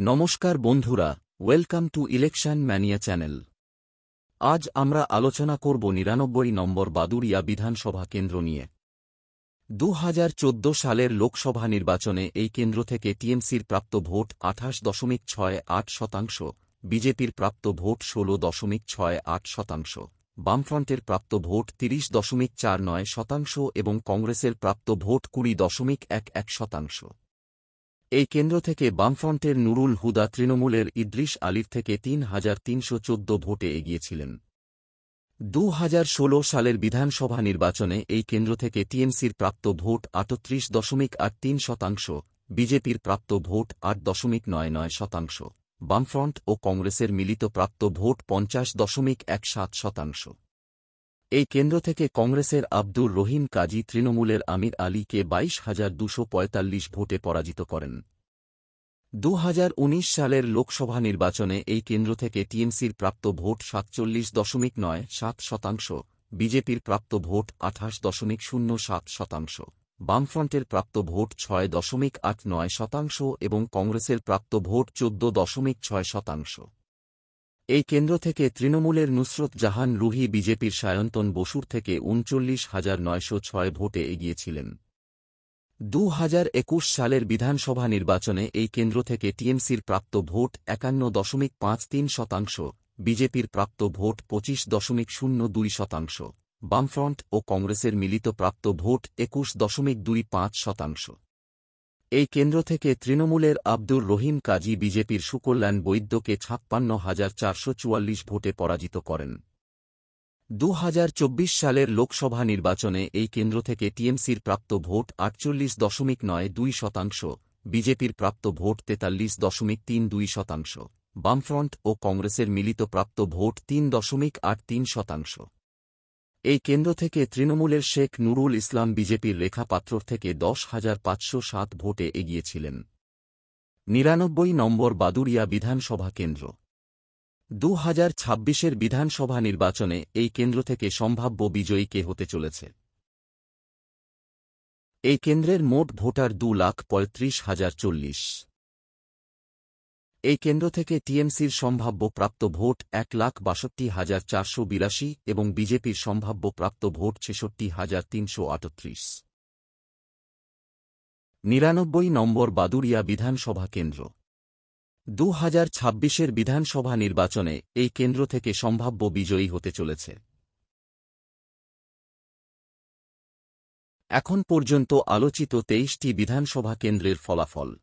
নমস্কার বন্ধুরা, welcome to election mania channel. আজ আমরা আলোচনা করব ৯৯ নম্বর বাদুড়িয়া বিধানসভা কেন্দ্র নিয়ে। ২০১৪ সালের লোকসভা নির্বাচনে এই কেন্দ্র থেকে টিএমসির প্রাপ্ত ভোট ২৮.৬৮%, বিজেপির প্রাপ্ত ভোট ১৬.৬৮%, বামফ্রন্টের প্রাপ্ত ভোট ৩০.৪৯% এবং কংগ্রেসের প্রাপ্ত ভোট ২০.১১%। এই কেন্দ্র থেকে বামফ্রন্টের নুরুল হুদা তৃণমূলের ইদ্রিস আলীর থেকে ৩৩১৪ ভোটে এগিয়েছিলেন। ২০১৬ সালের বিধানসভা নির্বাচনে এই কেন্দ্র থেকে টিএমসির প্রাপ্ত ভোট ৩৮.৮৩%, বিজেপির প্রাপ্ত ভোট ৮.৯৯%, বামফ্রন্ট ও কংগ্রেসের মিলিত প্রাপ্ত ভোট ৫০.১৭%। এই কেন্দ্র থেকে কংগ্রেসের আব্দুর রহিম কাজী তৃণমূলের আমির আলীকে ২২,২৪৫ ভোটে পরাজিত করেন। ২০১৯ সালের লোকসভা নির্বাচনে এই কেন্দ্র থেকে টিএমসির প্রাপ্ত ভোট ৪৭.৯৭%, বিজেপির প্রাপ্ত ভোট ২৮.০৭%, বামফ্রন্টের প্রাপ্ত ভোট ৬.৮৯% এবং কংগ্রেসের প্রাপ্ত ভোট ১৪.৬%। এই কেন্দ্র থেকে তৃণমূলের নুসরত জাহান রুহি বিজেপির সায়ন্তন বসুর থেকে ৩৯,৯০৬ ভোটে এগিয়েছিলেন। ২০২১ সালের বিধানসভা নির্বাচনে এই কেন্দ্র থেকে টিএমসির প্রাপ্ত ভোট ৫১.৫৩%, বিজেপির প্রাপ্ত ভোট ২৫.০২%, বামফ্রন্ট ও কংগ্রেসের মিলিত প্রাপ্ত ভোট ২১.২৫%। এই কেন্দ্র থেকে তৃণমূলের আব্দুর রহিম কাজী বিজেপির সুকল্যাণ বৈদ্যকে ৫৬,৪৪৪ ভোটে পরাজিত করেন। ২০২৪ সালের লোকসভা নির্বাচনে এই কেন্দ্র থেকে টিএমসির প্রাপ্ত ভোট ৪৮.৯২%, বিজেপির প্রাপ্ত ভোট ৪৩.৩২%, বামফ্রন্ট ও কংগ্রেসের মিলিত প্রাপ্ত ভোট ৩.৮৩%। এই কেন্দ্র থেকে তৃণমূলের শেখ নুরুল ইসলাম বিজেপির রেখা পাত্রর থেকে ১০,৫০৭ ভোটে এগিয়েছিলেন। ৯৯ নম্বর বাদুড়িয়া বিধানসভা কেন্দ্র। ২০২৬-এর বিধানসভা নির্বাচনে এই কেন্দ্র থেকে সম্ভাব্য বিজয়ী কে হতে চলেছে? এই কেন্দ্রের মোট ভোটার ২,৩৫,০৪০। এই কেন্দ্র থেকে টিএমসির সম্ভাব্য প্রাপ্ত ভোট ১,৬২,৪৮২ এবং বিজেপির সম্ভাব্য প্রাপ্ত ভোট ৬৬,৩৩৮। ৯৯ নম্বর বাদুড়িয়া বিধানসভা কেন্দ্র। ২০২৬-এর বিধানসভা নির্বাচনে এই কেন্দ্র থেকে সম্ভাব্য বিজয়ী হতে চলেছে। এখন পর্যন্ত আলোচিত ২৩টি বিধানসভা কেন্দ্রের ফলাফল।